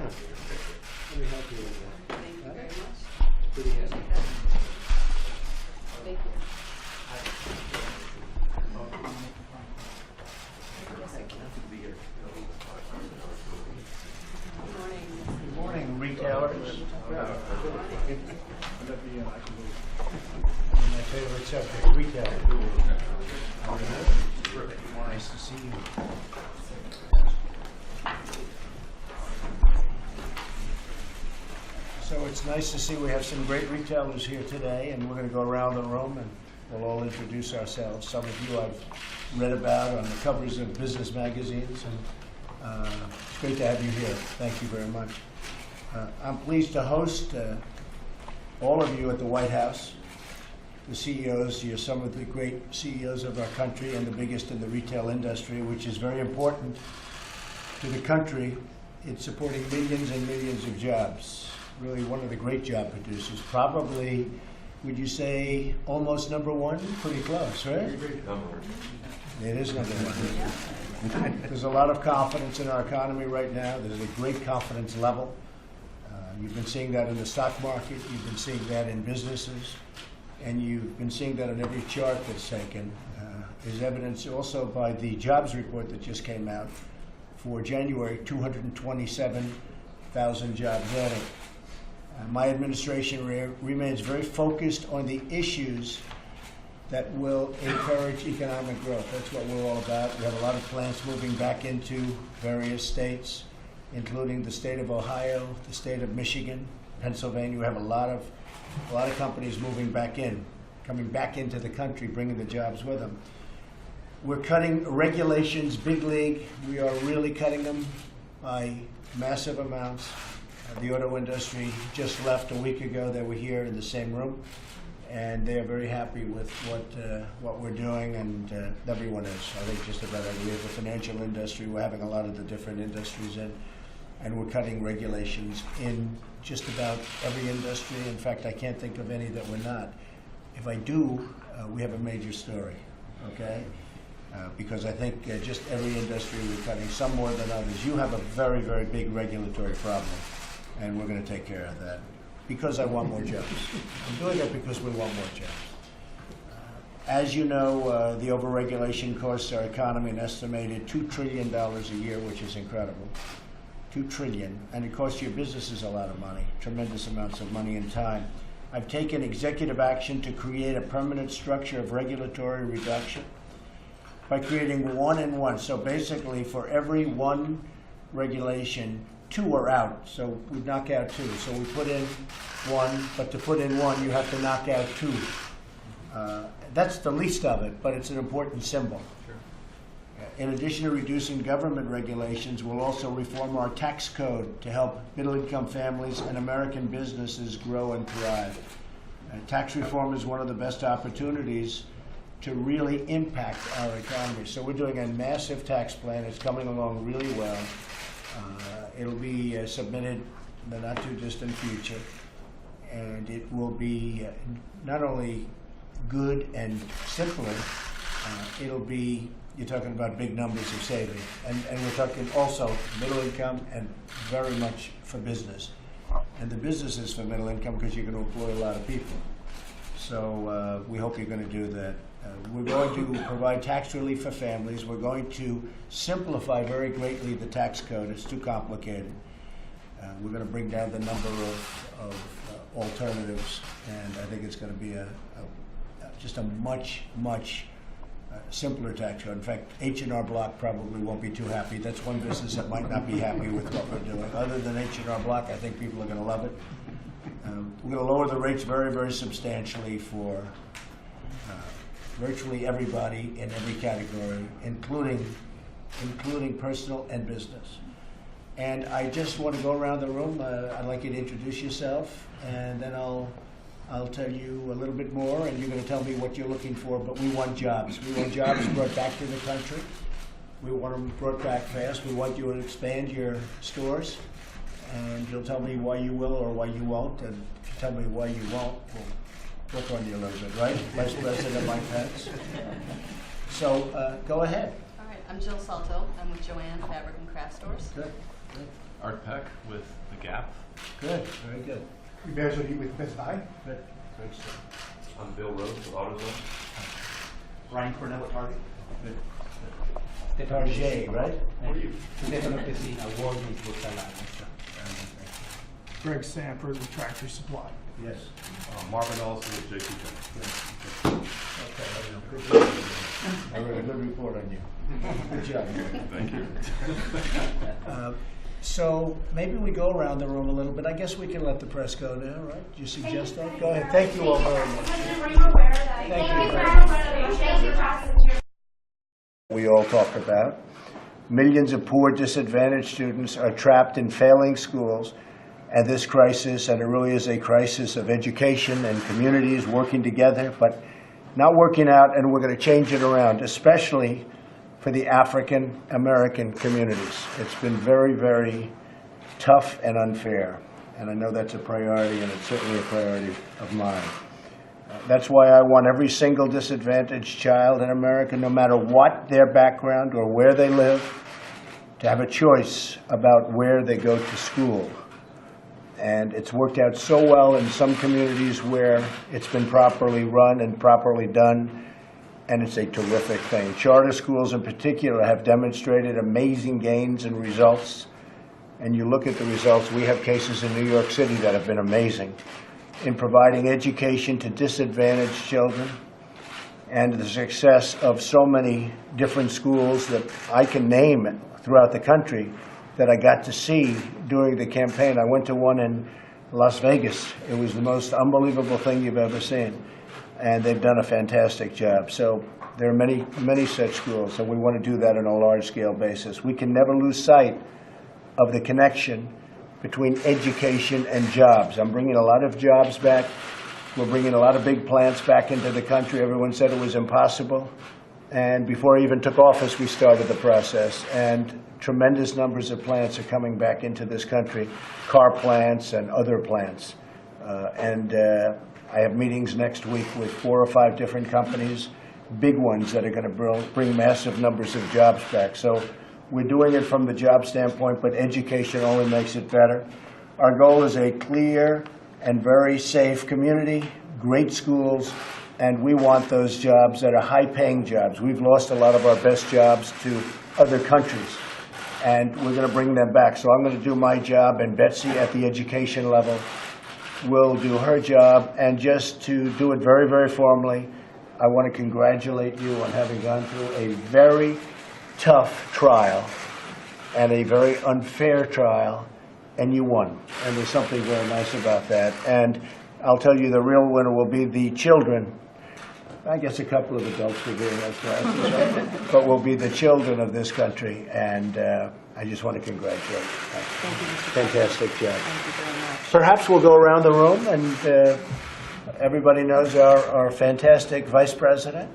Let me help you with that. Thank you very much. Pretty heavy. Thank you. Good morning. Good morning, retailers. My favorite subject, retail. Nice to see you. So it's nice to see we have some great retailers here today, and we're going to go around the room and we'll all introduce ourselves. Some of you I've read about on the covers of business magazines, and it's great to have you here. Thank you very much. I'm pleased to host all of you at the White House. The CEOs, you're some of the great CEOs of our country and the biggest in the retail industry, which is very important to the country. It's supporting millions and millions of jobs. Really one of the great job producers. Probably, would you say, almost number one? Pretty close, right? It is number one. There's a lot of confidence in our economy right now. There's a great confidence level. You've been seeing that in the stock market. You've been seeing that in businesses. And you've been seeing that on every chart that's taken. Is evidenced also by the jobs report that just came out for January, 227,000 jobs added. My administration remains very focused on the issues that will encourage economic growth. That's what we're all about. We have a lot of plants moving back into various states, including the state of Ohio, the state of Michigan, Pennsylvania. We have a lot of companies moving back in, coming back into the country, bringing the jobs with them. We're cutting regulations, big league. We are really cutting them by massive amounts. The auto industry just left a week ago. They were here in the same room, and they are very happy with what we're doing, and everyone is. I think just about every. We have the financial industry. We're having a lot of the different industries in, and we're cutting regulations in just about every industry. In fact, I can't think of any that we're not. If I do, we have a major story, okay? Because I think just every industry we're cutting, some more than others. You have a very, very big regulatory problem, and we're going to take care of that because I want more jobs. I'm doing it because we want more jobs. As you know, the overregulation costs our economy an estimated $2 trillion a year, which is incredible. $2 trillion, and it costs your businesses a lot of money, tremendous amounts of money and time. I've taken executive action to create a permanent structure of regulatory reduction by creating one and one. So basically, for every one regulation, two are out. So we knock out two. So we put in one, but to put in one, you have to knock out two. That's the least of it, but it's an important symbol. In addition to reducing government regulations, we'll also reform our tax code to help middle-income families and American businesses grow and thrive. Tax reform is one of the best opportunities to really impact our economy. So we're doing a massive tax plan. It's coming along really well. It'll be submitted in the not-too-distant future, and it will be not only good and simpler, it'll be, you're talking about big numbers of saving. And we're talking also middle income and very much for business. And the business is for middle income because you're going to employ a lot of people. So we hope you're going to do that. We're going to provide tax relief for families. We're going to simplify very greatly the tax code. It's too complicated. We're going to bring down the number of alternatives, and I think it's going to be just a much simpler tax code. In fact, H&R Block probably won't be too happy. That's one business that might not be happy with what we're doing. Other than H&R Block, I think people are going to love it. We're going to lower the rates very, very substantially for virtually everybody in every category, including personal and business. And I just want to go around the room. I'd like you to introduce yourself, and then I'll tell you a little bit more, and you're going to tell me what you're looking for. But we want jobs. We want jobs brought back to the country. We want them brought back fast. We want you to expand your stores, and you'll tell me why you will or why you won't. And if you tell me why you won't, we'll work on you a little bit, right? Vice President Mike Pence. So go ahead. All right, I'm Jill Salto. I'm with Joanne Fabric and Craft Stores. Good. Art Peck with The Gap. Good, very good. Mayor Jolie with Best Buy. Good, great stuff. I'm Bill Rhodes with AutoZone. Ryan Cornell with Target. Target, right? Stefano Pessina, Walgreens with Greg Sanford with Tractor Supply. Yes. Marvin Ellison with JC Penney. I read a good report on you. Good job. Thank you. So maybe we go around the room a little bit. I guess we can let the press go now, right? Do you suggest that? Go ahead. Thank you all very much. Thank you. We all talk about. Millions of poor, disadvantaged students are trapped in failing schools, and this crisis, and it really is a crisis of education and communities working together, but not working out, and we're going to change it around, especially for the African American communities. It's been very, very tough and unfair, and I know that's a priority, and it's certainly a priority of mine. That's why I want every single disadvantaged child in America, no matter what their background or where they live, to have a choice about where they go to school. And it's worked out so well in some communities where it's been properly run and properly done, and it's a terrific thing. Charter schools in particular have demonstrated amazing gains and results, and you look at the results, we have cases in New York City that have been amazing in providing education to disadvantaged children, and the success of so many different schools that I can name throughout the country that I got to see during the campaign. I went to one in Las Vegas. It was the most unbelievable thing you've ever seen, and they've done a fantastic job. So there are many, many such schools, and we want to do that on a large-scale basis. We can never lose sight of the connection between education and jobs. I'm bringing a lot of jobs back. We're bringing a lot of big plants back into the country. Everyone said it was impossible. And before I even took office, we started the process. And tremendous numbers of plants are coming back into this country, car plants and other plants. I have meetings next week with 4 or 5 different companies, big ones that are going to bring massive numbers of jobs back. So we're doing it from the job standpoint, but education only makes it better. Our goal is a clear and very safe community, great schools, and we want those jobs that are high-paying jobs. We've lost a lot of our best jobs to other countries, and we're going to bring them back. So I'm going to do my job, and Betsy at the education level will do her job. And just to do it very, very formally, I want to congratulate you on having gone through a very tough trial and a very unfair trial, and you won. And there's something very nice about that. And I'll tell you, the real winner will be the children. I guess a couple of adults will be in those classes, right? But will be the children of this country. And I just want to congratulate you. Thank you, Mr. Fantastic job. Thank you very much. Perhaps we'll go around the room, and everybody knows our fantastic Vice President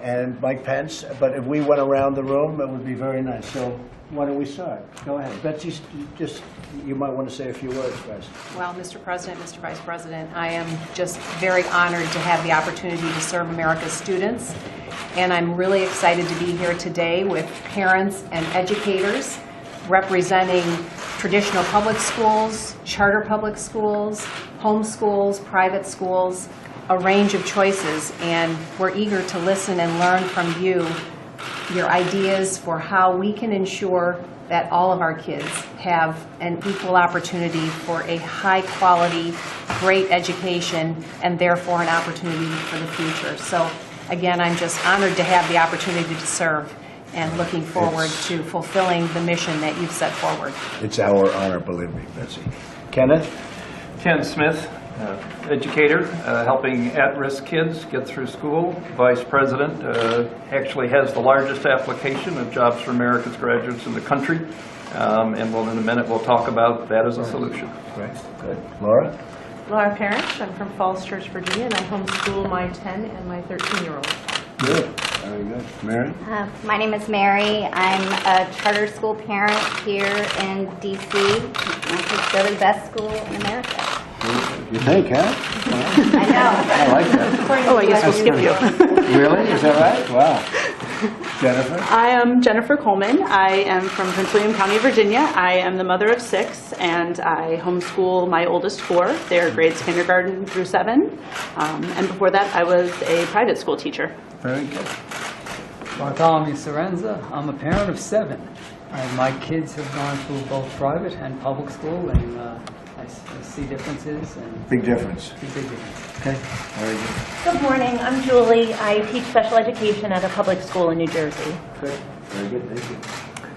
and Mike Pence, but if we went around the room, it would be very nice. So why don't we start? Go ahead. Betsy, you might want to say a few words first. Well, Mr. President, Mr. Vice President, I am just very honored to have the opportunity to serve America's students, and I'm really excited to be here today with parents and educators representing traditional public schools, charter public schools, home schools, private schools, a range of choices, and we're eager to listen and learn from you, your ideas for how we can ensure that all of our kids have an equal opportunity for a high-quality, great education, and therefore an opportunity for the future. So again, I'm just honored to have the opportunity to serve and looking forward to fulfilling the mission that you've set forward. It's our honor, believe me, Betsy. Kenneth? Ken Smith, educator, helping at-risk kids get through school. Vice President, actually has the largest application of Jobs for America's graduates in the country. And in a minute, we'll talk about that as a solution. Great, good. Laura? Laura Parrish. I'm from Falls Church, Virginia, and I homeschool my 10 and my 13-year-old. Good, very good. Mary? My name is Mary. I'm a charter school parent here in D.C. I think they're the best school in America. You think, huh? I know. I like that. Oh, I guess we'll skip you. Really? Is that right? Wow. Jennifer? I am Jennifer Coleman. I am from Prince William County, Virginia. I am the mother of 6, and I homeschool my oldest 4. They're grades kindergarten through 7. And before that, I was a private school teacher. Very good. Bartholomew Sorenza. I'm a parent of 7. My kids have gone through both private and public school, and I see differences. And Big difference. big difference. Okay, very good. Good morning, I'm Julie. I teach special education at a public school in New Jersey. Good. Very good, thank you.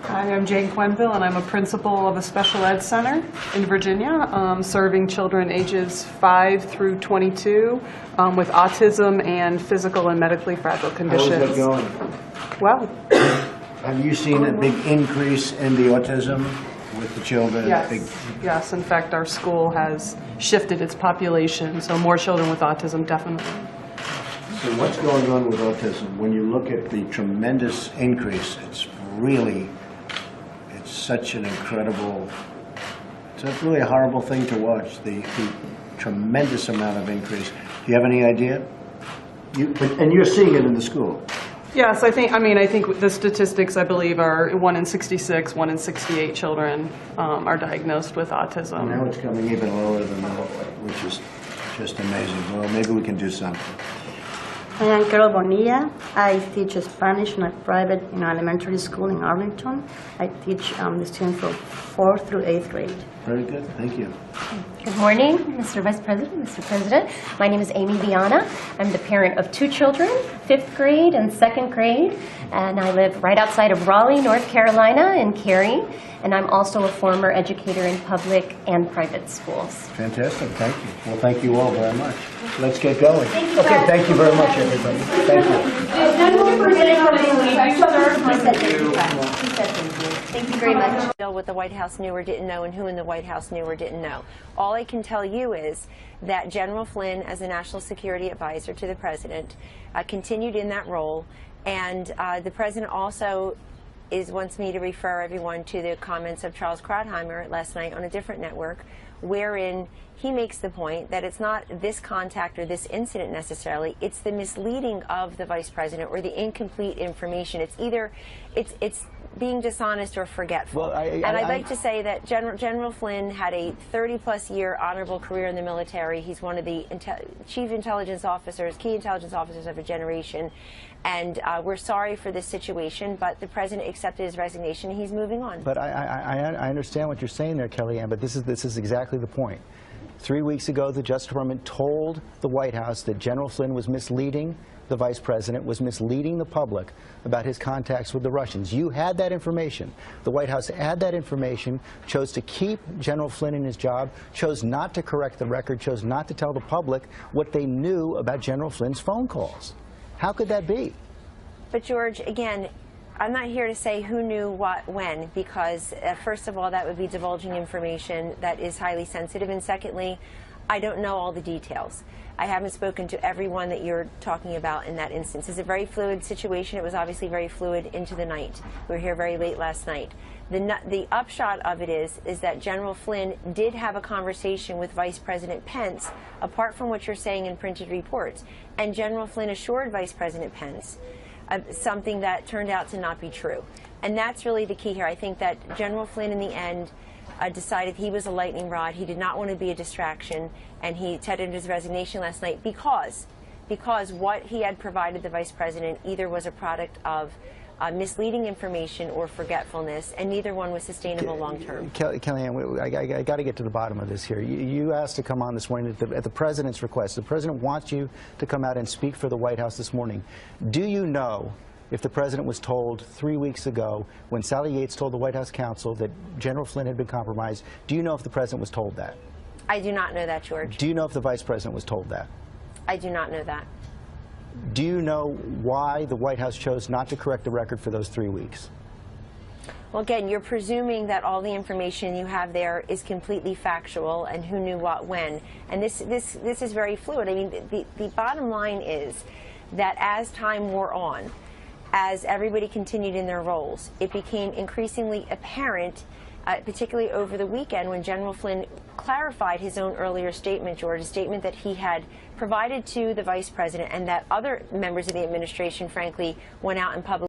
Hi, I'm Jane Quenville, and I'm a principal of a special ed center in Virginia, serving children ages 5 through 22 with autism and physical and medically fragile conditions. How is that going? Well, Have you seen a big increase in the autism with the children? yes. In fact, our school has shifted its population, so more children with autism, definitely. So what's going on with autism? When you look at the tremendous increase, it's such an incredible, it's really a horrible thing to watch, the tremendous amount of increase. Do you have any idea? And you're seeing it in the school. Yes, I think the statistics, I believe, are 1 in 66, 1 in 68 children are diagnosed with autism. Now it's coming even lower than that, which is just amazing. Well, maybe we can do something. I am Carol Bonilla. I teach Spanish in a private elementary school in Arlington. I teach the students from 4th through 8th grade. Very good, thank you. Good morning, Mr. Vice President, Mr. President. My name is Amy Viana. I'm the parent of 2 children, 5th grade and 2nd grade, and I live right outside of Raleigh, North Carolina in Cary, and I'm also a former educator in public and private schools. Fantastic, thank you. Well, thank you all very much. Let's get going. Thank you, Okay, thank you very much, everybody. Thank you. Thank you very much. What the White House knew or didn't know, and who in the White House knew or didn't know. All I can tell you is that General Flynn, as a national security advisor to the president, continued in that role, and the president also wants me to refer everyone to the comments of Charles Krauthammer last night on a different network, wherein he makes the point that it's not this contact or this incident necessarily, it's the misleading of the vice president or the incomplete information. It's either it's being dishonest or forgetful. Well, I'd like to say that General Flynn had a 30-plus year honorable career in the military. He's one of the chief intelligence officers, key intelligence officers of a generation. And we're sorry for this situation, but the president accepted his resignation. He's moving on. But I understand what you're saying there, Kellyanne, but this is exactly the point. 3 weeks ago, the Justice Department told the White House that General Flynn was misleading the vice president, was misleading the public about his contacts with the Russians. You had that information. The White House had that information, chose to keep General Flynn in his job, chose not to correct the record, chose not to tell the public what they knew about General Flynn's phone calls. How could that be? But George, again, I'm not here to say who knew what when, because first of all, that would be divulging information that is highly sensitive, and secondly, I don't know all the details. I haven't spoken to everyone that you're talking about in that instance. It's a very fluid situation. It was obviously very fluid into the night. We were here very late last night. The upshot of it is that General Flynn did have a conversation with Vice President Pence, apart from what you're saying in printed reports, and General Flynn assured Vice President Pence something that turned out to not be true. And that's really the key here. I think that General Flynn, in the end, decided he was a lightning rod. He did not want to be a distraction, and he tendered his resignation last night because what he had provided the vice president either was a product of misleading information or forgetfulness, and neither one was sustainable long term. Kellyanne, I got to get to the bottom of this here. You asked to come on this morning at the president's request. The president wants you to come out and speak for the White House this morning. Do you know if the president was told 3 weeks ago, when Sally Yates told the White House counsel that General Flynn had been compromised, do you know if the president was told that? I do not know that, George. Do you know if the vice president was told that? I do not know that. Do you know why the White House chose not to correct the record for those 3 weeks? Well, again, you're presuming that all the information you have there is completely factual and who knew what when. And this is very fluid. I mean, the bottom line is that as time wore on, as everybody continued in their roles, it became increasingly apparent, particularly over the weekend when General Flynn clarified his own earlier statement, George, a statement that he had provided to the vice president and that other members of the administration, frankly, went out in public